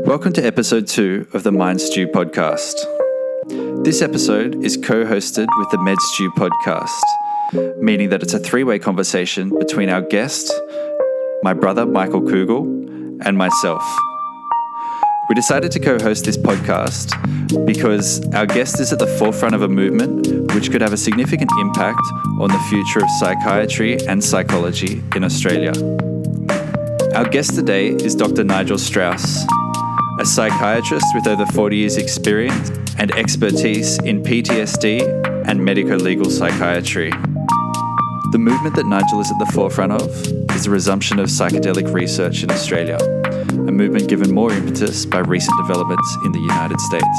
Welcome to episode 2 of the Mind Stew podcast. This episode is co-hosted with the Med Stew podcast, meaning that it's a three-way conversation between our guest, my brother Michael Kugel, and myself. We decided to co-host this podcast because our guest is at the forefront of a movement which could have a significant impact on the future of psychiatry and psychology in Australia. Our guest today is Dr. Nigel Strauss, a psychiatrist with over 40 years experience and expertise in PTSD and medico-legal psychiatry. The movement that Nigel is at the forefront of is the resumption of psychedelic research in Australia, a movement given more impetus by recent developments in the United States,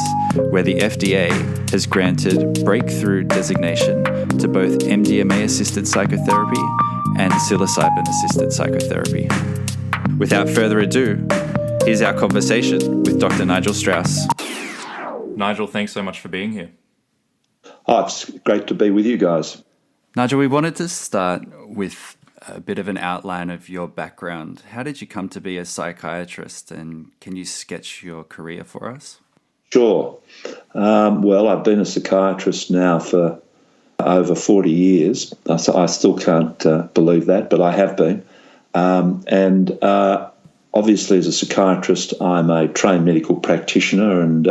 where the FDA has granted breakthrough designation to both MDMA-assisted psychotherapy and psilocybin-assisted psychotherapy. Without further ado, here's our conversation with Dr. Nigel Strauss. Nigel, thanks so much for being here. Oh, it's great to be with you guys. Nigel, we wanted to start with a bit of an outline of your background. How did you come to be a psychiatrist, and can you sketch your career for us? Sure. Well, I've been a psychiatrist now for over 40 years. I still can't believe that, but I have been. Obviously, as a psychiatrist, I'm a trained medical practitioner and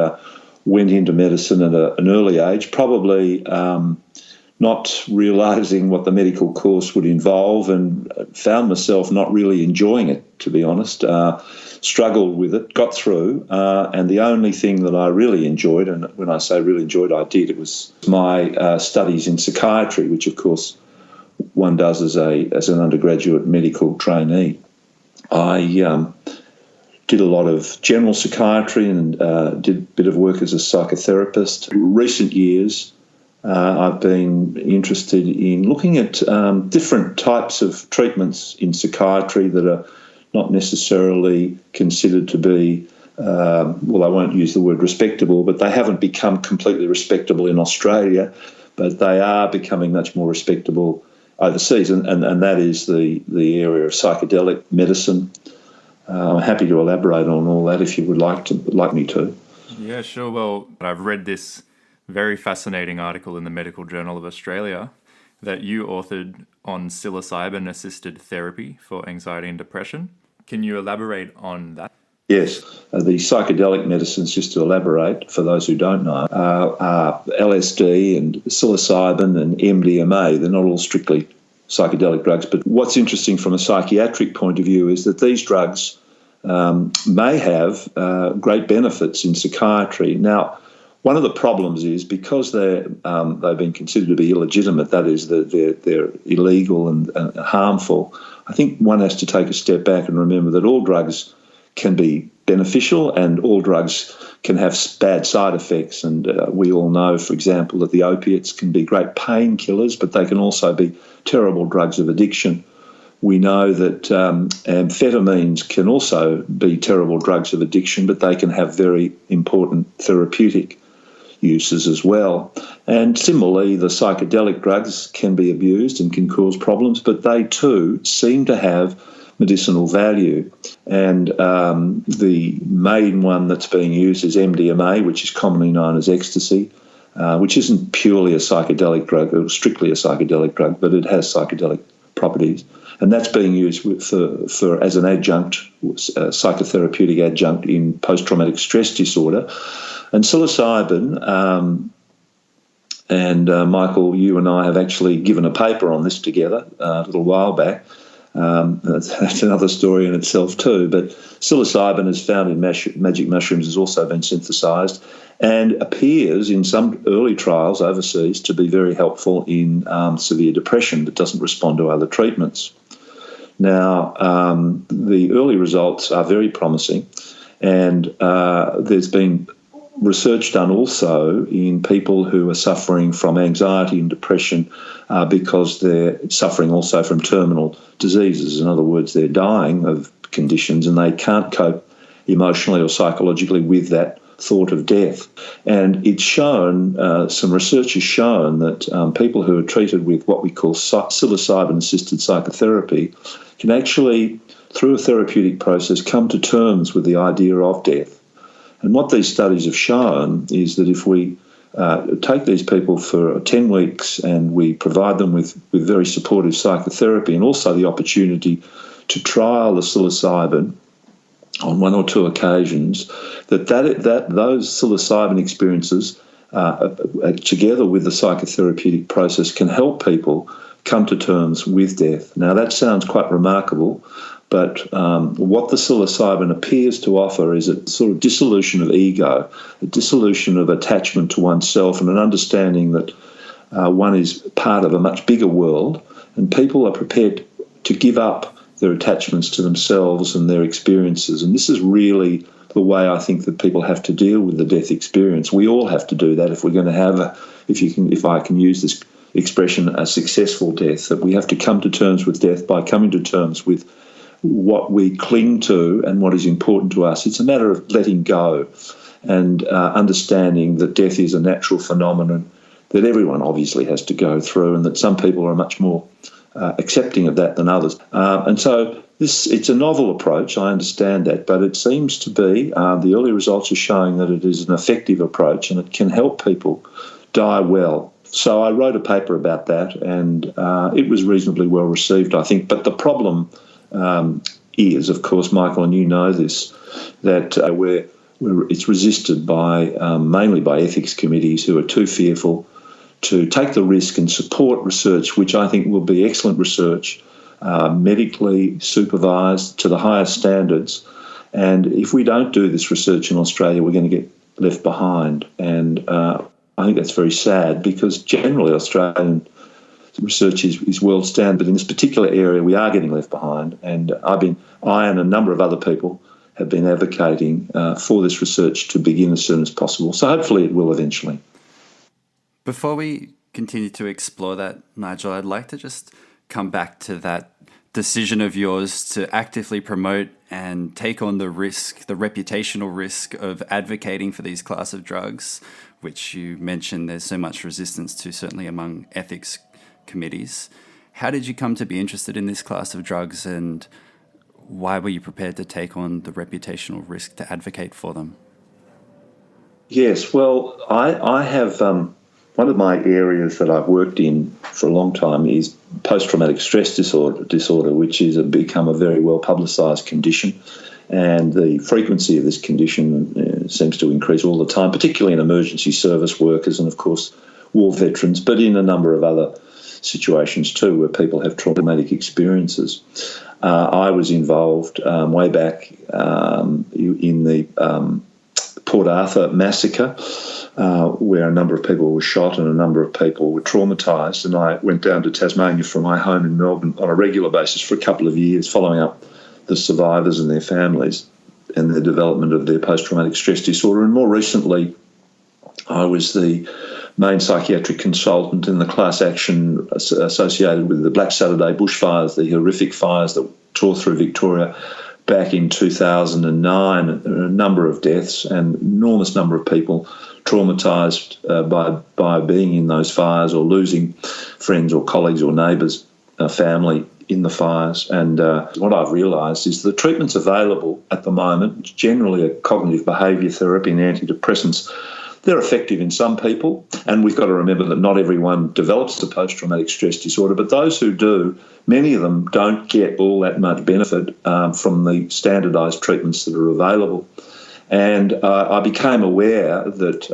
went into medicine at an early age, probably not realising what the medical course would involve, and found myself not really enjoying it, to be honest. Struggled with it, got through, and the only thing that I really enjoyed, and when I say really enjoyed, I did, it was my studies in psychiatry, which, of course, one does as an undergraduate medical trainee. I did a lot of general psychiatry and did a bit of work as a psychotherapist. In recent years, I've been interested in looking at different types of treatments in psychiatry that are not necessarily considered to be, I won't use the word respectable, but they haven't become completely respectable in Australia, but they are becoming much more respectable overseas, and that is the area of psychedelic medicine. I'm happy to elaborate on all that if you would like me to. Yeah, sure. Well, I've read this very fascinating article in the Medical Journal of Australia that you authored on psilocybin-assisted therapy for anxiety and depression. Can you elaborate on that? Yes. The psychedelic medicines, just to elaborate, for those who don't know, are LSD and psilocybin and MDMA. They're not all strictly psychedelic drugs. But what's interesting from a psychiatric point of view is that these drugs may have great benefits in psychiatry. Now, one of the problems is because they've been considered to be illegitimate, that is, that they're illegal and harmful, I think one has to take a step back and remember that all drugs can be beneficial and all drugs can have bad side effects. And we all know, for example, that the opiates can be great painkillers, but they can also be terrible drugs of addiction. We know that amphetamines can also be terrible drugs of addiction, but they can have very important therapeutic uses as well. And similarly, the psychedelic drugs can be abused and can cause problems, but they too seem to have medicinal value. And the main one that's being used is MDMA, which is commonly known as ecstasy, which isn't purely a psychedelic drug, or strictly a psychedelic drug, but it has psychedelic properties. And that's being used for as an adjunct, psychotherapeutic adjunct in post-traumatic stress disorder. And psilocybin, and Michael, you and I have actually given a paper on this together a little while back. That's another story in itself too. But psilocybin is found in magic mushrooms, has also been synthesised and appears in some early trials overseas to be very helpful in severe depression that doesn't respond to other treatments. Now, the early results are very promising, and there's been research done also in people who are suffering from anxiety and depression because they're suffering also from terminal diseases. In other words, they're dying of conditions and they can't cope emotionally or psychologically with that thought of death. And it's shown, some research has shown that people who are treated with what we call psilocybin-assisted psychotherapy can actually, through a therapeutic process, come to terms with the idea of death. And what these studies have shown is that if we take these people for 10 weeks and we provide them with very supportive psychotherapy and also the opportunity to trial the psilocybin on one or two occasions, that those psilocybin experiences, together with the psychotherapeutic process, can help people come to terms with death. Now, that sounds quite remarkable, but what the psilocybin appears to offer is a sort of dissolution of ego, a dissolution of attachment to oneself, and an understanding that one is part of a much bigger world, and people are prepared to give up their attachments to themselves and their experiences. And this is really the way I think that people have to deal with the death experience. We all have to do that if we're going to have if I can use this expression, a successful death, that we have to come to terms with death by coming to terms with what we cling to and what is important to us. It's a matter of letting go and understanding that death is a natural phenomenon that everyone obviously has to go through, and that some people are much more accepting of that than others. And so it's a novel approach, I understand that, but it seems to be, the early results are showing that it is an effective approach and it can help people die well. So I wrote a paper about that, and it was reasonably well received, I think. But the problem is, of course, Michael, and you know this, that it's resisted by mainly by ethics committees who are too fearful to take the risk and support research, which I think will be excellent research, medically supervised to the highest standards. And if we don't do this research in Australia, we're going to get left behind. And I think that's very sad, because generally Australian research is world standard, but in this particular area we are getting left behind. And I and a number of other people have been advocating for this research to begin as soon as possible. So hopefully it will eventually. Before we continue to explore that, Nigel, I'd like to just come back to that decision of yours to actively promote and take on the risk, the reputational risk of advocating for these class of drugs, which you mentioned there's so much resistance to, certainly among ethics committees. How did you come to be interested in this class of drugs, and why were you prepared to take on the reputational risk to advocate for them? Yes, well, I have one of my areas that I've worked in for a long time is post-traumatic stress disorder, which is become a very well publicised condition, and the frequency of this condition seems to increase all the time, particularly in emergency service workers and, of course, war veterans, but in a number of other situations too where people have traumatic experiences. I was involved way back in the Port Arthur massacre, where a number of people were shot and a number of people were traumatised, and I went down to Tasmania from my home in Melbourne on a regular basis for a couple of years, following up the survivors and their families and the development of their post-traumatic stress disorder. And more recently, I was the main psychiatric consultant in the class action associated with the Black Saturday bushfires, the horrific fires that tore through Victoria back in 2009. A number of deaths and an enormous number of people traumatised by being in those fires or losing friends or colleagues or neighbours, family in the fires. And what I've realised is the treatments available at the moment, generally a cognitive behaviour therapy and antidepressants, they're effective in some people, and we've got to remember that not everyone develops the post-traumatic stress disorder, but those who do, many of them don't get all that much benefit from the standardised treatments that are available. And I became aware that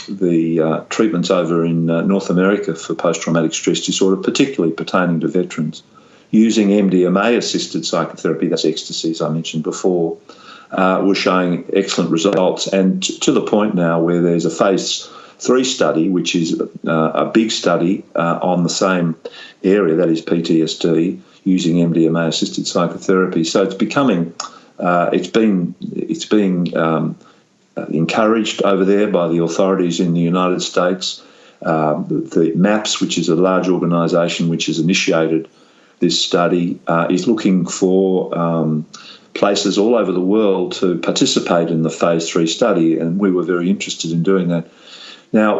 the treatments over in North America for post-traumatic stress disorder, particularly pertaining to veterans, using MDMA-assisted psychotherapy, that's ecstasy, as I mentioned before, were showing excellent results, and to the point now where there's a phase 3 study, which is a big study on the same area, that is PTSD, using MDMA-assisted psychotherapy. So it's becoming, it's being encouraged over there by the authorities in the United States. The MAPS, which is a large organisation which has initiated this study, is looking for places all over the world to participate in the phase 3 study, and we were very interested in doing that. Now,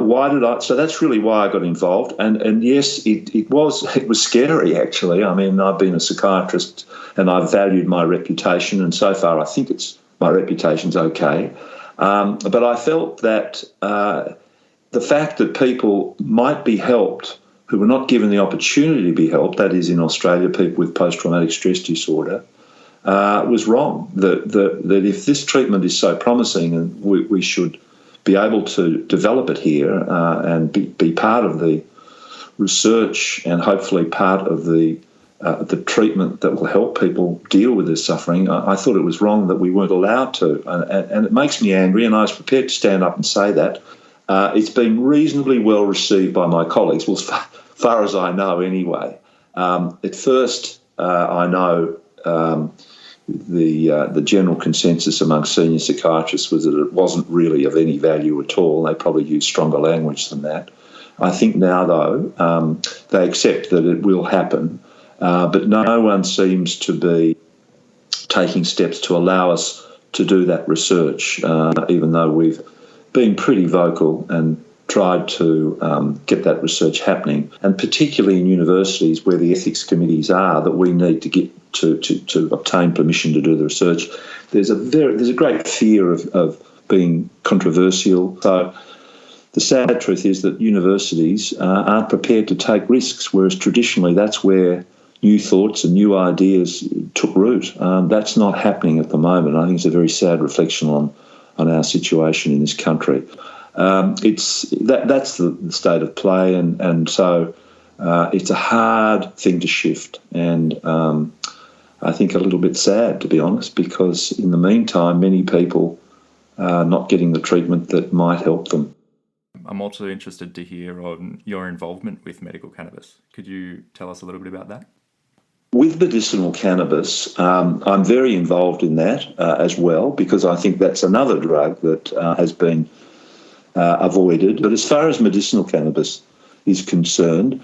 so that's really why I got involved, and yes, it was scary, actually. I mean, I've been a psychiatrist and I've valued my reputation, and so far I think my reputation's okay. But I felt that the fact that people might be helped who were not given the opportunity to be helped, that is in Australia, people with post-traumatic stress disorder, was wrong. That if this treatment is so promising and we should be able to develop it here and be part of the research and hopefully part of the treatment that will help people deal with this suffering, I thought it was wrong that we weren't allowed to. And it makes me angry, and I was prepared to stand up and say that. It's been reasonably well received by my colleagues, well, as far as I know anyway. At first, I know the general consensus among senior psychiatrists was that it wasn't really of any value at all. They probably used stronger language than that. I think now, though, they accept that it will happen, but no one seems to be taking steps to allow us to do that research, even though we've been pretty vocal and tried to get that research happening, and particularly in universities where the ethics committees are, that we need to get to obtain permission to do the research. There's a great fear of being controversial. So the sad truth is that universities aren't prepared to take risks, whereas traditionally that's where new thoughts and new ideas took root. That's not happening at the moment. I think it's a very sad reflection on our situation in this country. That's the state of play, and so it's a hard thing to shift, and I think a little bit sad, to be honest, because in the meantime many people are not getting the treatment that might help them. I'm also interested to hear on your involvement with medical cannabis. Could you tell us a little bit about that? With medicinal cannabis, I'm very involved in that as well, because I think that's another drug that has been avoided. But as far as medicinal cannabis is concerned,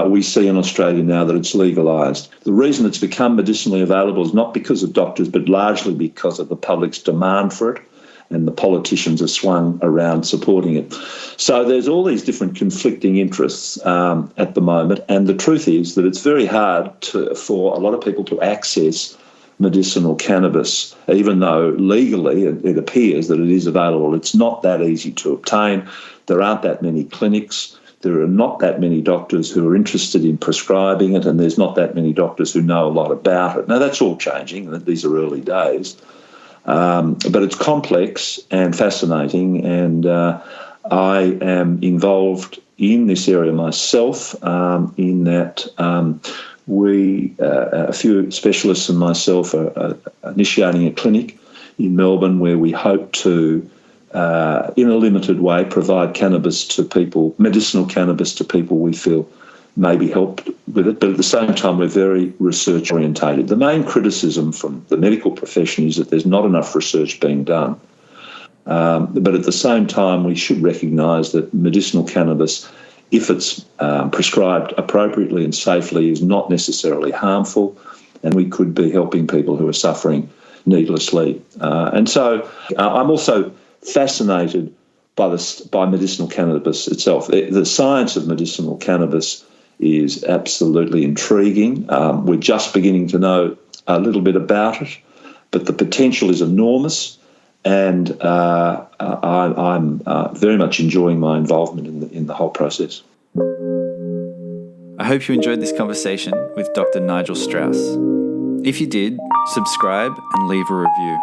we see in Australia now that it's legalised. The reason it's become medicinally available is not because of doctors, but largely because of the public's demand for it, and the politicians are swung around supporting it. So there's all these different conflicting interests at the moment, and the truth is that it's very hard for a lot of people to access medicinal cannabis, even though legally it appears that it is available. It's not that easy to obtain. There aren't that many clinics. There are not that many doctors who are interested in prescribing it, and there's not that many doctors who know a lot about it. Now, that's all changing. These are early days. But it's complex and fascinating, and I am involved in this area myself, in that a few specialists and myself are initiating a clinic in Melbourne where we hope to, in a limited way, provide cannabis to people, medicinal cannabis to people we feel may be helped with it, but at the same time we're very research orientated. The main criticism from the medical profession is that there's not enough research being done, but at the same time we should recognise that medicinal cannabis, if it's prescribed appropriately and safely, is not necessarily harmful, and we could be helping people who are suffering needlessly. And so I'm also fascinated by medicinal cannabis itself. The science of medicinal cannabis is absolutely intriguing. We're just beginning to know a little bit about it, but the potential is enormous, and I'm very much enjoying my involvement in the whole process. I hope you enjoyed this conversation with Dr. Nigel Strauss. If you did, subscribe and leave a review.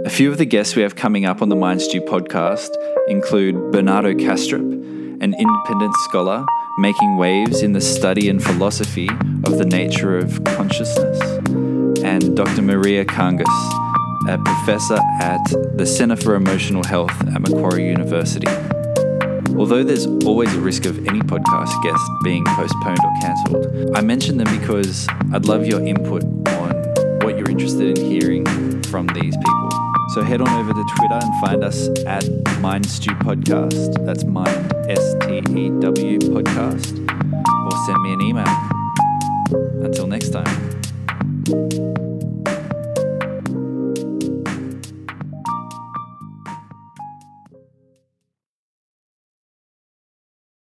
A few of the guests we have coming up on the Mind Stew podcast include Bernardo Kastrup, an independent scholar making waves in the study and philosophy of the nature of consciousness, and Dr. Maria Kangas, a professor at the Centre for Emotional Health at Macquarie University. Although there's always a risk of any podcast guest being postponed or cancelled, I mention them because I'd love your input on what you're interested in hearing from these people. So head on over to Twitter and find us at Mind Stew Podcast. That's Mind, S-T-E-W Podcast. Or send me an email. Until next time.